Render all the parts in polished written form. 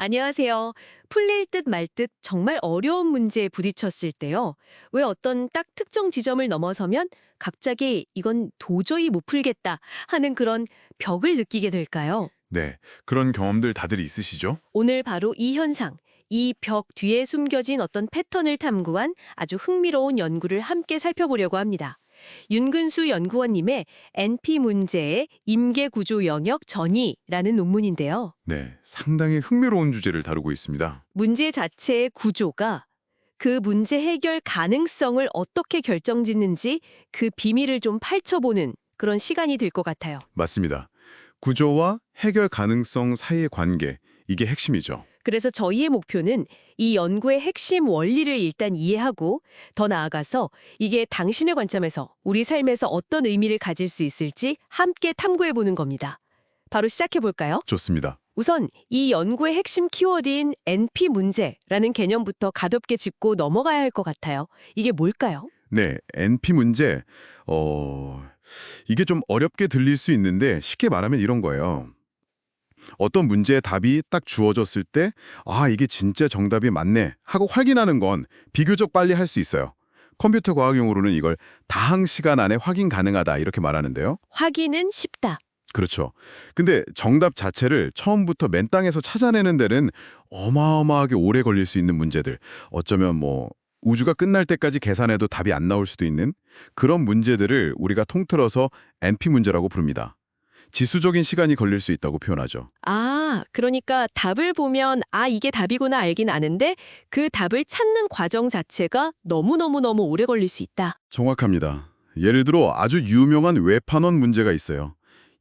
안녕하세요. 풀릴 듯 말 듯 정말 어려운 문제에 부딪혔을 때요. 왜 어떤 딱 특정 지점을 넘어서면 갑자기 이건 도저히 못 풀겠다 하는 그런 벽을 느끼게 될까요? 네, 그런 경험들 다들 있으시죠? 오늘 바로 이 현상, 이 벽 뒤에 숨겨진 어떤 패턴을 탐구한 아주 흥미로운 연구를 함께 살펴보려고 합니다. 윤근수 연구원님의 NP 문제의 임계구조 영역 전이라는 논문인데요. 네, 상당히 흥미로운 주제를 다루고 있습니다. 문제 자체의 구조가 그 문제 해결 가능성을 어떻게 결정짓는지 그 비밀을 좀 파헤쳐보는 그런 시간이 될 것 같아요. 맞습니다. 구조와 해결 가능성 사이의 관계, 이게 핵심이죠. 그래서 저희의 목표는 이 연구의 핵심 원리를 일단 이해하고 더 나아가서 이게 당신의 관점에서 우리 삶에서 어떤 의미를 가질 수 있을지 함께 탐구해보는 겁니다. 바로 시작해볼까요? 좋습니다. 우선 이 연구의 핵심 키워드인 NP 문제라는 개념부터 가볍게 짚고 넘어가야 할 것 같아요. 이게 뭘까요? 네, NP 문제, 이게 좀 어렵게 들릴 수 있는데 쉽게 말하면 이런 거예요. 어떤 문제의 답이 딱 주어졌을 때, 아, 이게 진짜 정답이 맞네 하고 확인하는 건 비교적 빨리 할 수 있어요. 컴퓨터 과학 용어로는 이걸 다항 시간 안에 확인 가능하다 이렇게 말하는데요. 확인은 쉽다. 그렇죠. 근데 정답 자체를 처음부터 맨 땅에서 찾아내는 데는 어마어마하게 오래 걸릴 수 있는 문제들, 어쩌면 우주가 끝날 때까지 계산해도 답이 안 나올 수도 있는 그런 문제들을 우리가 통틀어서 NP 문제라고 부릅니다. 지수적인 시간이 걸릴 수 있다고 표현하죠. 아, 그러니까 답을 보면 이게 답이구나 알긴 아는데 그 답을 찾는 과정 자체가 너무너무너무 오래 걸릴 수 있다. 정확합니다. 예를 들어 아주 유명한 외판원 문제가 있어요.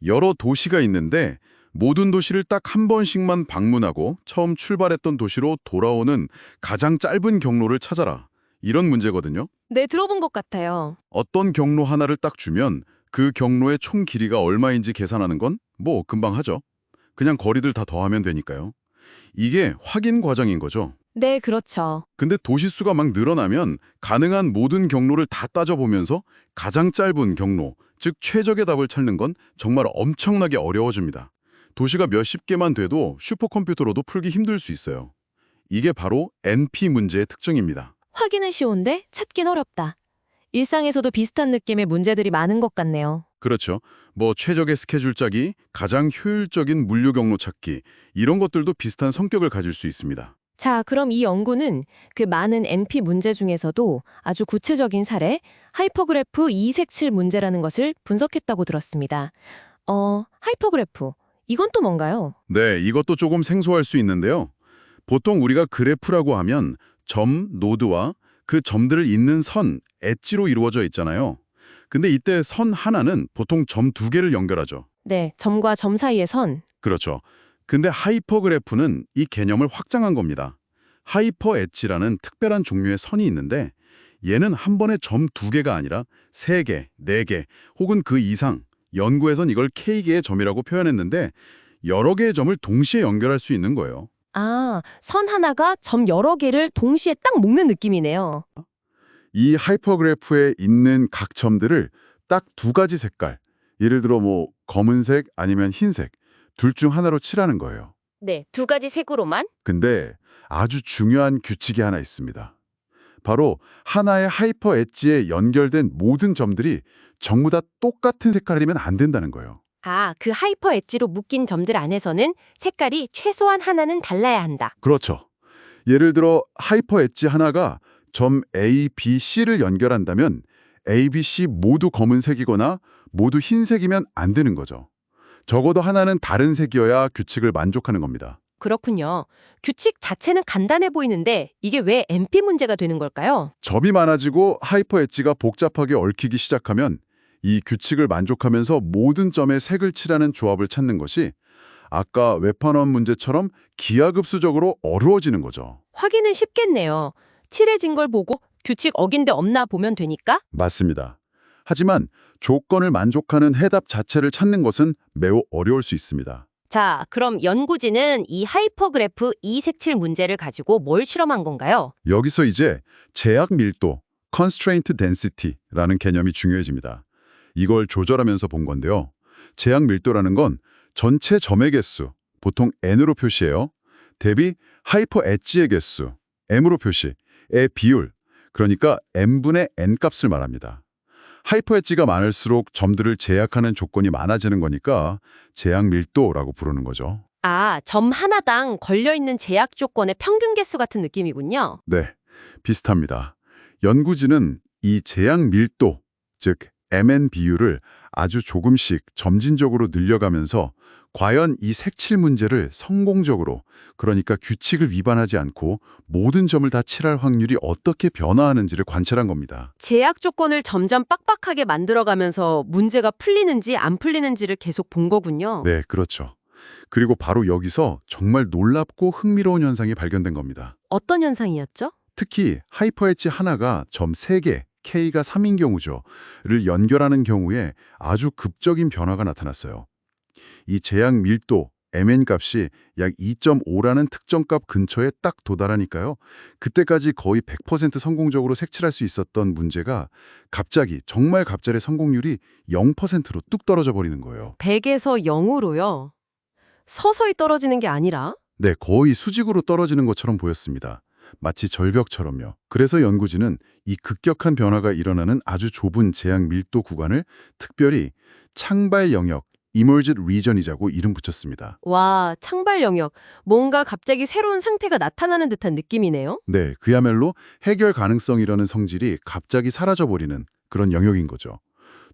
여러 도시가 있는데 모든 도시를 딱 한 번씩만 방문하고 처음 출발했던 도시로 돌아오는 가장 짧은 경로를 찾아라. 이런 문제거든요. 네, 들어본 것 같아요. 어떤 경로 하나를 딱 주면 그 경로의 총 길이가 얼마인지 계산하는 건 금방 하죠. 그냥 거리들 다 더하면 되니까요. 이게 확인 과정인 거죠. 네, 그렇죠. 근데 도시수가 막 늘어나면 가능한 모든 경로를 다 따져보면서 가장 짧은 경로, 즉 최적의 답을 찾는 건 정말 엄청나게 어려워집니다. 도시가 몇십 개만 돼도 슈퍼컴퓨터로도 풀기 힘들 수 있어요. 이게 바로 NP 문제의 특징입니다. 확인은 쉬운데 찾긴 어렵다. 일상에서도 비슷한 느낌의 문제들이 많은 것 같네요. 그렇죠. 최적의 스케줄 짜기, 가장 효율적인 물류 경로 찾기, 이런 것들도 비슷한 성격을 가질 수 있습니다. 자, 그럼 이 연구는 그 많은 NP 문제 중에서도 아주 구체적인 사례, 하이퍼그래프 이색칠 문제라는 것을 분석했다고 들었습니다. 하이퍼그래프. 이건 또 뭔가요? 네, 이것도 조금 생소할 수 있는데요. 보통 우리가 그래프라고 하면 점, 노드와 그 점들을 잇는 선, 엣지로 이루어져 있잖아요. 근데 이때 선 하나는 보통 점 두 개를 연결하죠. 네, 점과 점 사이의 선. 그렇죠. 근데 하이퍼그래프는 이 개념을 확장한 겁니다. 하이퍼 엣지라는 특별한 종류의 선이 있는데 얘는 한 번에 점 두 개가 아니라 세 개, 네 개 혹은 그 이상, 연구에선 이걸 K개의 점이라고 표현했는데 여러 개의 점을 동시에 연결할 수 있는 거예요. 아, 선 하나가 점 여러 개를 동시에 딱 묶는 느낌이네요. 이 하이퍼그래프에 있는 각 점들을 딱 두 가지 색깔, 예를 들어 검은색 아니면 흰색, 둘 중 하나로 칠하는 거예요. 네, 두 가지 색으로만? 근데 아주 중요한 규칙이 하나 있습니다. 바로 하나의 하이퍼 엣지에 연결된 모든 점들이 전부 다 똑같은 색깔이면 안 된다는 거예요. 아, 그 하이퍼 엣지로 묶인 점들 안에서는 색깔이 최소한 하나는 달라야 한다. 그렇죠. 예를 들어 하이퍼 엣지 하나가 점 A, B, C를 연결한다면 A, B, C 모두 검은색이거나 모두 흰색이면 안 되는 거죠. 적어도 하나는 다른 색이어야 규칙을 만족하는 겁니다. 그렇군요. 규칙 자체는 간단해 보이는데 이게 왜 NP 문제가 되는 걸까요? 점이 많아지고 하이퍼 엣지가 복잡하게 얽히기 시작하면 이 규칙을 만족하면서 모든 점에 색을 칠하는 조합을 찾는 것이 아까 외판원 문제처럼 기하급수적으로 어려워지는 거죠. 확인은 쉽겠네요. 칠해진 걸 보고 규칙 어긴 데 없나 보면 되니까? 맞습니다. 하지만 조건을 만족하는 해답 자체를 찾는 것은 매우 어려울 수 있습니다. 자, 그럼 연구진은 이 하이퍼그래프 이색칠 문제를 가지고 뭘 실험한 건가요? 여기서 이제 제약 밀도, constraint density라는 개념이 중요해집니다. 이걸 조절하면서 본 건데요. 제약 밀도라는 건 전체 점의 개수, 보통 n으로 표시해요. 대비 하이퍼 엣지의 개수, m으로 표시, 의 비율, 그러니까 m분의 n 값을 말합니다. 하이퍼 엣지가 많을수록 점들을 제약하는 조건이 많아지는 거니까 제약 밀도라고 부르는 거죠. 아, 점 하나당 걸려있는 제약 조건의 평균 개수 같은 느낌이군요. 네, 비슷합니다. 연구진은 이 제약 밀도, 즉 mn 비율을 아주 조금씩 점진적으로 늘려가면서 과연 이 색칠 문제를 성공적으로, 그러니까 규칙을 위반하지 않고 모든 점을 다 칠할 확률이 어떻게 변화하는지를 관찰한 겁니다. 제약 조건을 점점 빡빡하게 만들어가면서 문제가 풀리는지 안 풀리는지를 계속 본 거군요. 네, 그렇죠. 그리고 바로 여기서 정말 놀랍고 흥미로운 현상이 발견된 겁니다. 어떤 현상이었죠? 특히 하이퍼 엣지 하나가 점 3개, K가 3인 경우죠,를 연결하는 경우에 아주 급적인 변화가 나타났어요. 이 제약 밀도, mn 값이 약 2.5라는 특정값 근처에 딱 도달하니까요. 그때까지 거의 100% 성공적으로 색칠할 수 있었던 문제가 갑자기, 정말 갑자기 성공률이 0%로 뚝 떨어져 버리는 거예요. 100에서 0으로요? 서서히 떨어지는 게 아니라? 네, 거의 수직으로 떨어지는 것처럼 보였습니다. 마치 절벽처럼요. 그래서 연구진은 이 급격한 변화가 일어나는 아주 좁은 제약 밀도 구간을 특별히 창발 영역, Emergent Region이라고 이름 붙였습니다. 와, 창발 영역. 뭔가 갑자기 새로운 상태가 나타나는 듯한 느낌이네요. 네, 그야말로 해결 가능성이라는 성질이 갑자기 사라져버리는 그런 영역인 거죠.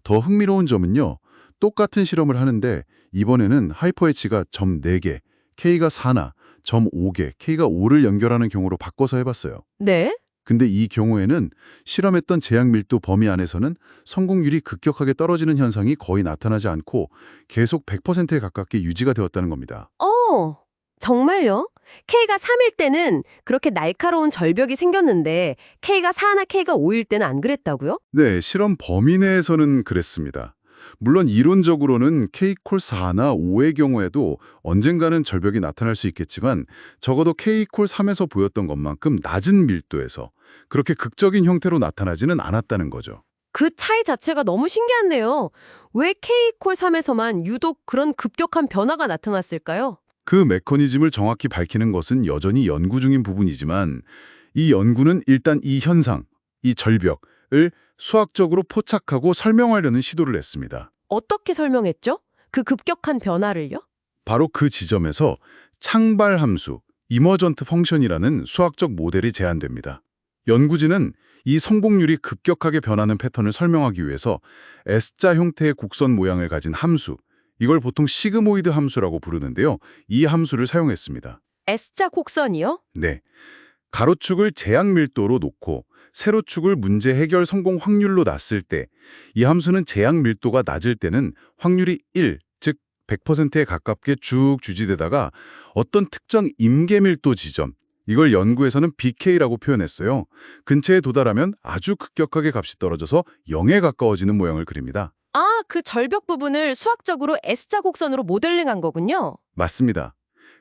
더 흥미로운 점은요, 똑같은 실험을 하는데 이번에는 하이퍼 엣지가 점 4개, K가 4나 점 5개, K가 5를 연결하는 경우로 바꿔서 해봤어요. 네? 근데 이 경우에는 실험했던 제약 밀도 범위 안에서는 성공률이 급격하게 떨어지는 현상이 거의 나타나지 않고 계속 100%에 가깝게 유지가 되었다는 겁니다. 정말요? K가 3일 때는 그렇게 날카로운 절벽이 생겼는데 K가 4나 K가 5일 때는 안 그랬다고요? 네, 실험 범위 내에서는 그랬습니다. 물론 이론적으로는 K-4나 5의 경우에도 언젠가는 절벽이 나타날 수 있겠지만 적어도 K-3에서 보였던 것만큼 낮은 밀도에서 그렇게 극적인 형태로 나타나지는 않았다는 거죠. 그 차이 자체가 너무 신기한데요. 왜 K-3에서만 유독 그런 급격한 변화가 나타났을까요? 그 메커니즘을 정확히 밝히는 것은 여전히 연구 중인 부분이지만 이 연구는 일단 이 현상, 이 절벽을 수학적으로 포착하고 설명하려는 시도를 했습니다. 어떻게 설명했죠? 그 급격한 변화를요? 바로 그 지점에서 창발 함수, 이머전트 펑션이라는 수학적 모델이 제안됩니다. 연구진은 이 성공률이 급격하게 변하는 패턴을 설명하기 위해서 S자 형태의 곡선 모양을 가진 함수, 이걸 보통 시그모이드 함수라고 부르는데요. 이 함수를 사용했습니다. S자 곡선이요? 네, 가로축을 제약 밀도로 놓고 세로축을 문제 해결 성공 확률로 놨을 때 이 함수는 제약 밀도가 낮을 때는 확률이 1, 즉 100%에 가깝게 쭉 유지되다가 어떤 특정 임계 밀도 지점, 이걸 연구에서는 BK라고 표현했어요. 근처에 도달하면 아주 급격하게 값이 떨어져서 0에 가까워지는 모양을 그립니다. 아, 그 절벽 부분을 수학적으로 S자 곡선으로 모델링한 거군요. 맞습니다.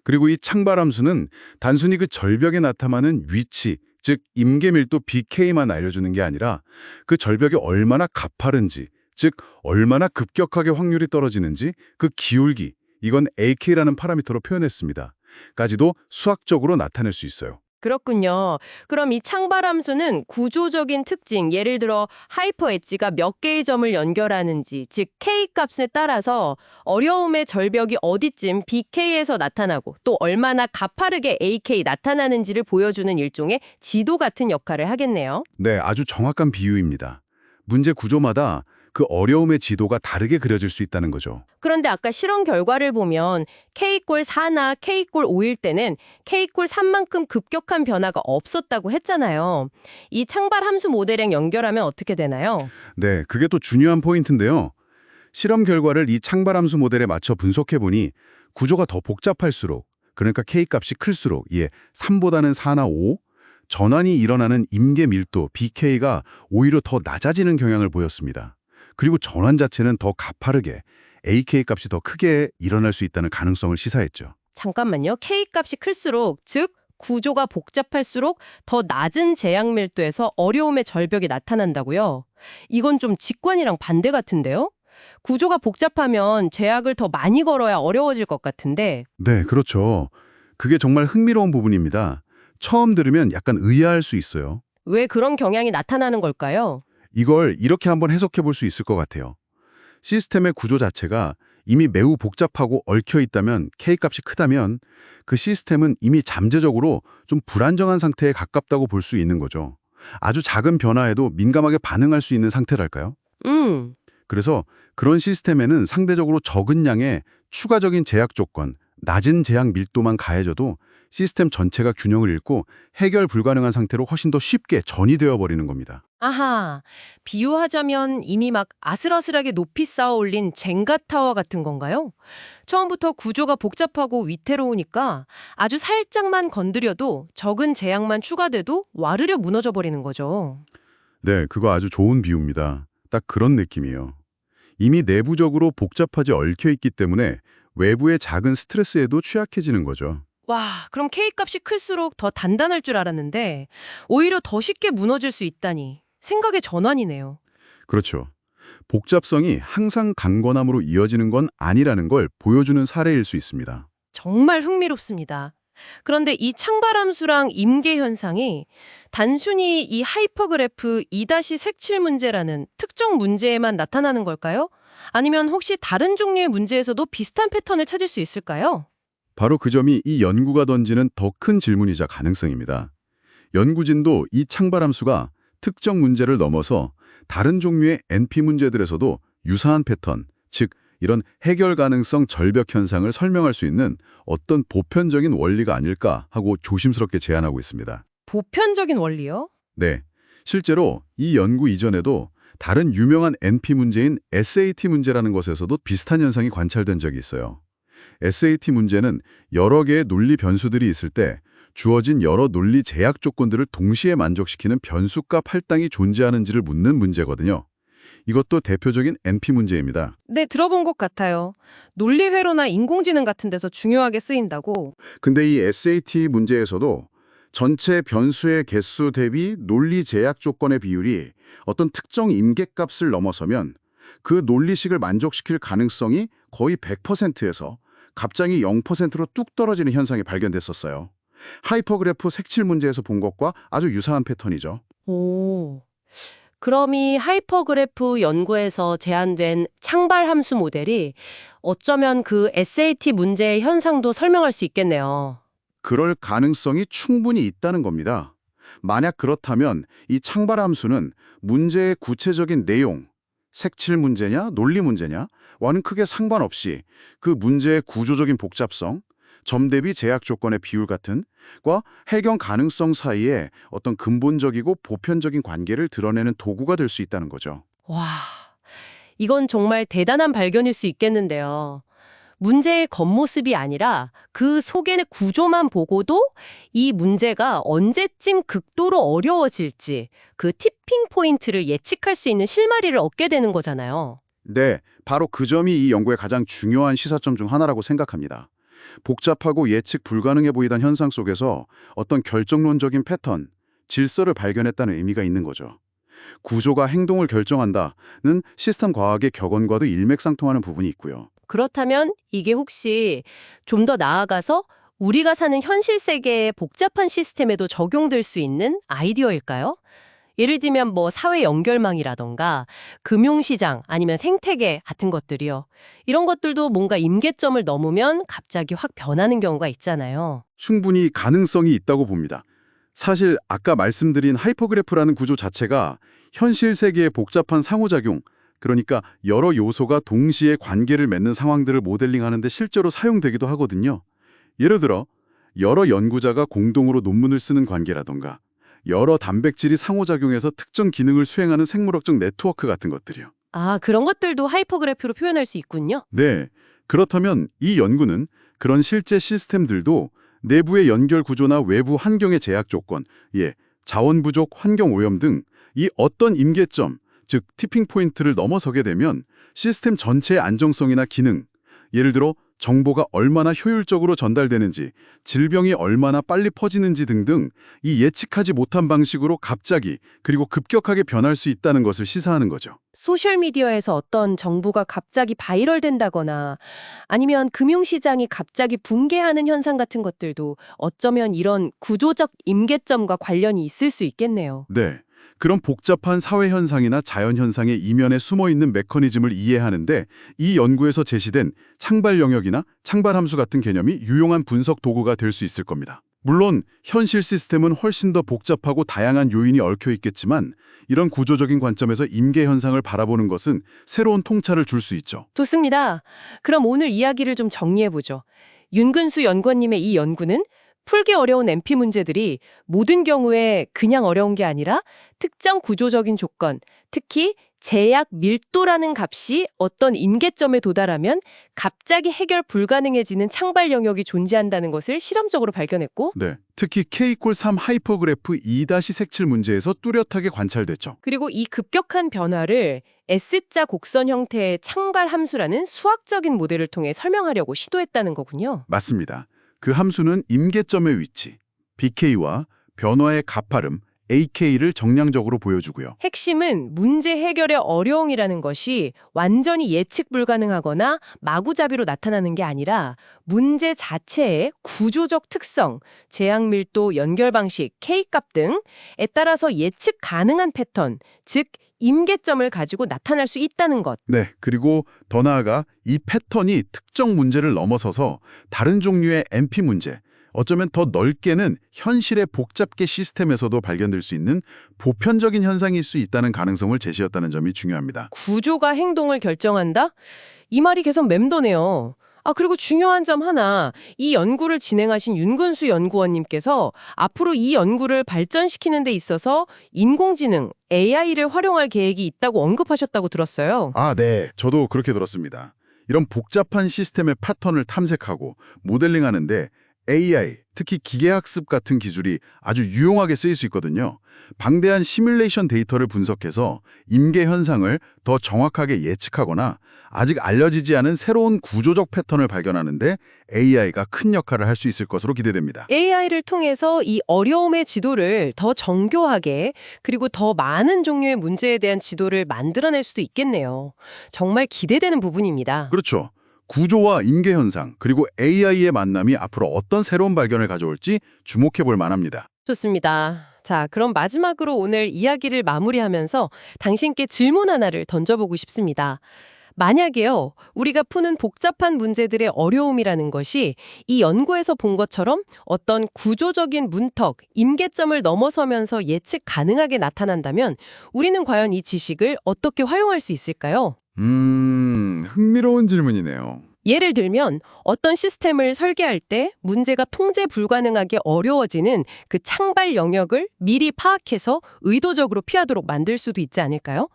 그리고 이 창발함수는 단순히 그 절벽에 나타나는 위치, 즉 임계밀도 BK만 알려주는 게 아니라 그 절벽이 얼마나 가파른지, 즉 얼마나 급격하게 확률이 떨어지는지 그 기울기, 이건 AK라는 파라미터로 표현했습니다. 까지도 수학적으로 나타낼 수 있어요. 그렇군요. 그럼 이 창발함수는 구조적인 특징, 예를 들어 하이퍼 엣지가 몇 개의 점을 연결하는지, 즉 K 값에 따라서 어려움의 절벽이 어디쯤 BK에서 나타나고 또 얼마나 가파르게 AK 나타나는지를 보여주는 일종의 지도 같은 역할을 하겠네요. 네, 아주 정확한 비유입니다. 문제 구조마다 그 어려움의 지도가 다르게 그려질 수 있다는 거죠. 그런데 아까 실험 결과를 보면 K=4나 K=5일 때는 K=3만큼 급격한 변화가 없었다고 했잖아요. 이 창발 함수 모델랑 연결하면 어떻게 되나요? 네, 그게 또 중요한 포인트인데요. 실험 결과를 이 창발함수 모델에 맞춰 분석해보니 구조가 더 복잡할수록, 그러니까 K값이 클수록 3보다는 4나 5, 전환이 일어나는 임계 밀도 BK가 오히려 더 낮아지는 경향을 보였습니다. 그리고 전환 자체는 더 가파르게 AK 값이 더 크게 일어날 수 있다는 가능성을 시사했죠. 잠깐만요. K 값이 클수록, 즉 구조가 복잡할수록 더 낮은 제약 밀도에서 어려움의 절벽이 나타난다고요? 이건 좀 직관이랑 반대 같은데요? 구조가 복잡하면 제약을 더 많이 걸어야 어려워질 것 같은데. 네, 그렇죠. 그게 정말 흥미로운 부분입니다. 처음 들으면 약간 의아할 수 있어요. 왜 그런 경향이 나타나는 걸까요? 이걸 이렇게 한번 해석해 볼 수 있을 것 같아요. 시스템의 구조 자체가 이미 매우 복잡하고 얽혀 있다면, K값이 크다면 그 시스템은 이미 잠재적으로 좀 불안정한 상태에 가깝다고 볼 수 있는 거죠. 아주 작은 변화에도 민감하게 반응할 수 있는 상태랄까요? 그래서 그런 시스템에는 상대적으로 적은 양의 추가적인 제약 조건, 낮은 제약 밀도만 가해져도 시스템 전체가 균형을 잃고 해결 불가능한 상태로 훨씬 더 쉽게 전이되어 버리는 겁니다. 아하, 비유하자면 이미 막 아슬아슬하게 높이 쌓아 올린 젠가 타워 같은 건가요? 처음부터 구조가 복잡하고 위태로우니까 아주 살짝만 건드려도 적은 제약만 추가돼도 와르르 무너져 버리는 거죠. 네, 그거 아주 좋은 비유입니다. 딱 그런 느낌이에요. 이미 내부적으로 복잡하지 얽혀 있기 때문에 외부의 작은 스트레스에도 취약해지는 거죠. 와, 그럼 K값이 클수록 더 단단할 줄 알았는데 오히려 더 쉽게 무너질 수 있다니 생각의 전환이네요. 그렇죠. 복잡성이 항상 강건함으로 이어지는 건 아니라는 걸 보여주는 사례일 수 있습니다. 정말 흥미롭습니다. 그런데 이 창발함수랑 임계 현상이 단순히 이 하이퍼그래프 2- 색칠 문제라는 특정 문제에만 나타나는 걸까요? 아니면 혹시 다른 종류의 문제에서도 비슷한 패턴을 찾을 수 있을까요? 바로 그 점이 이 연구가 던지는 더 큰 질문이자 가능성입니다. 연구진도 이 창발함수가 특정 문제를 넘어서 다른 종류의 NP 문제들에서도 유사한 패턴, 즉 이런 해결 가능성 절벽 현상을 설명할 수 있는 어떤 보편적인 원리가 아닐까 하고 조심스럽게 제안하고 있습니다. 보편적인 원리요? 네, 실제로 이 연구 이전에도 다른 유명한 NP 문제인 SAT 문제라는 것에서도 비슷한 현상이 관찰된 적이 있어요. SAT 문제는 여러 개의 논리 변수들이 있을 때 주어진 여러 논리 제약 조건들을 동시에 만족시키는 변수값 할당이 존재하는지를 묻는 문제거든요. 이것도 대표적인 NP 문제입니다. 네, 들어본 것 같아요. 논리회로나 인공지능 같은 데서 중요하게 쓰인다고. 근데 이 SAT 문제에서도 전체 변수의 개수 대비 논리 제약 조건의 비율이 어떤 특정 임계값을 넘어서면 그 논리식을 만족시킬 가능성이 거의 100%에서 갑자기 0%로 뚝 떨어지는 현상이 발견됐었어요. 하이퍼그래프 색칠 문제에서 본 것과 아주 유사한 패턴이죠. 오. 그럼 이 하이퍼그래프 연구에서 제안된 창발함수 모델이 어쩌면 그 SAT 문제의 현상도 설명할 수 있겠네요. 그럴 가능성이 충분히 있다는 겁니다. 만약 그렇다면 이 창발함수는 문제의 구체적인 내용, 색칠 문제냐, 논리 문제냐와는 크게 상관없이 그 문제의 구조적인 복잡성, 점 대비 제약 조건의 비율 같은 과 해결 가능성 사이에 어떤 근본적이고 보편적인 관계를 드러내는 도구가 될 수 있다는 거죠. 와, 이건 정말 대단한 발견일 수 있겠는데요. 문제의 겉모습이 아니라 그 속의 구조만 보고도 이 문제가 언제쯤 극도로 어려워질지 그 티핑 포인트를 예측할 수 있는 실마리를 얻게 되는 거잖아요. 네, 바로 그 점이 이 연구의 가장 중요한 시사점 중 하나라고 생각합니다. 복잡하고 예측 불가능해 보이던 현상 속에서 어떤 결정론적인 패턴, 질서를 발견했다는 의미가 있는 거죠. 구조가 행동을 결정한다는 시스템 과학의 격언과도 일맥상통하는 부분이 있고요. 그렇다면 이게 혹시 좀 더 나아가서 우리가 사는 현실 세계의 복잡한 시스템에도 적용될 수 있는 아이디어일까요? 예를 들면 뭐 사회 연결망이라던가 금융시장 아니면 생태계 같은 것들이요. 이런 것들도 뭔가 임계점을 넘으면 갑자기 확 변하는 경우가 있잖아요. 충분히 가능성이 있다고 봅니다. 사실 아까 말씀드린 하이퍼그래프라는 구조 자체가 현실 세계의 복잡한 상호작용, 그러니까 여러 요소가 동시에 관계를 맺는 상황들을 모델링하는 데 실제로 사용되기도 하거든요. 예를 들어 여러 연구자가 공동으로 논문을 쓰는 관계라던가 여러 단백질이 상호작용해서 특정 기능을 수행하는 생물학적 네트워크 같은 것들이요. 아, 그런 것들도 하이퍼그래프로 표현할 수 있군요. 네, 그렇다면 이 연구는 그런 실제 시스템들도 내부의 연결 구조나 외부 환경의 제약 조건, 자원 부족, 환경 오염 등 이 어떤 임계점, 즉 티핑 포인트를 넘어서게 되면 시스템 전체의 안정성이나 기능, 예를 들어 정보가 얼마나 효율적으로 전달되는지, 질병이 얼마나 빨리 퍼지는지 등등 이 예측하지 못한 방식으로 갑자기 그리고 급격하게 변할 수 있다는 것을 시사하는 거죠. 소셜미디어에서 어떤 정보가 갑자기 바이럴된다거나 아니면 금융시장이 갑자기 붕괴하는 현상 같은 것들도 어쩌면 이런 구조적 임계점과 관련이 있을 수 있겠네요. 네. 그런 복잡한 사회 현상이나 자연 현상의 이면에 숨어 있는 메커니즘을 이해하는데 이 연구에서 제시된 창발 영역이나 창발 함수 같은 개념이 유용한 분석 도구가 될 수 있을 겁니다. 물론 현실 시스템은 훨씬 더 복잡하고 다양한 요인이 얽혀 있겠지만 이런 구조적인 관점에서 임계 현상을 바라보는 것은 새로운 통찰을 줄 수 있죠. 좋습니다. 그럼 오늘 이야기를 좀 정리해보죠. 윤근수 연구원님의 이 연구는 풀기 어려운 NP 문제들이 모든 경우에 그냥 어려운 게 아니라 특정 구조적인 조건, 특히 제약 밀도라는 값이 어떤 임계점에 도달하면 갑자기 해결 불가능해지는 창발 영역이 존재한다는 것을 실험적으로 발견했고, 네. 특히 K=3 하이퍼그래프 2-색칠 문제에서 뚜렷하게 관찰됐죠. 그리고 이 급격한 변화를 S자 곡선 형태의 창발 함수라는 수학적인 모델을 통해 설명하려고 시도했다는 거군요. 맞습니다. 그 함수는 임계점의 위치, BK와 변화의 가파름, AK를 정량적으로 보여주고요. 핵심은 문제 해결의 어려움이라는 것이 완전히 예측 불가능하거나 마구잡이로 나타나는 게 아니라 문제 자체의 구조적 특성, 제약 밀도, 연결 방식, K값 등에 따라서 예측 가능한 패턴, 즉 임계점을 가지고 나타날 수 있다는 것. 네, 그리고 더 나아가 이 패턴이 특정 문제를 넘어서서 다른 종류의 NP 문제, 어쩌면 더 넓게는 현실의 복잡계 시스템에서도 발견될 수 있는 보편적인 현상일 수 있다는 가능성을 제시했다는 점이 중요합니다. 구조가 행동을 결정한다? 이 말이 계속 맴도네요. 그리고 중요한 점 하나, 이 연구를 진행하신 윤근수 연구원님께서 앞으로 이 연구를 발전시키는 데 있어서 인공지능, AI를 활용할 계획이 있다고 언급하셨다고 들었어요. 네. 저도 그렇게 들었습니다. 이런 복잡한 시스템의 패턴을 탐색하고 모델링하는데 AI, 특히 기계학습 같은 기술이 아주 유용하게 쓰일 수 있거든요. 방대한 시뮬레이션 데이터를 분석해서 임계 현상을 더 정확하게 예측하거나 아직 알려지지 않은 새로운 구조적 패턴을 발견하는데 AI가 큰 역할을 할 수 있을 것으로 기대됩니다. AI를 통해서 이 어려움의 지도를 더 정교하게 그리고 더 많은 종류의 문제에 대한 지도를 만들어낼 수도 있겠네요. 정말 기대되는 부분입니다. 그렇죠. 구조와 임계 현상, 그리고 AI의 만남이 앞으로 어떤 새로운 발견을 가져올지 주목해 볼 만합니다. 좋습니다. 자, 그럼 마지막으로 오늘 이야기를 마무리하면서 당신께 질문 하나를 던져보고 싶습니다. 만약에요, 우리가 푸는 복잡한 문제들의 어려움이라는 것이 이 연구에서 본 것처럼 어떤 구조적인 문턱, 임계점을 넘어서면서 예측 가능하게 나타난다면 우리는 과연 이 지식을 어떻게 활용할 수 있을까요? 흥미로운 질문이네요. 예를 들면 어떤 시스템을 설계할 때 문제가 통제 불가능하게 어려워지는 그 창발 영역을 미리 파악해서 의도적으로 피하도록 만들 수도 있지 않을까요?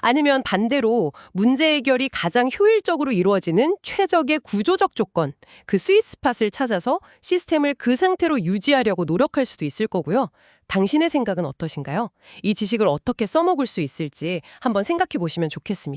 아니면 반대로 문제 해결이 가장 효율적으로 이루어지는 최적의 구조적 조건, 그 스윗스팟을 찾아서 시스템을 그 상태로 유지하려고 노력할 수도 있을 거고요. 당신의 생각은 어떠신가요? 이 지식을 어떻게 써먹을 수 있을지 한번 생각해 보시면 좋겠습니다.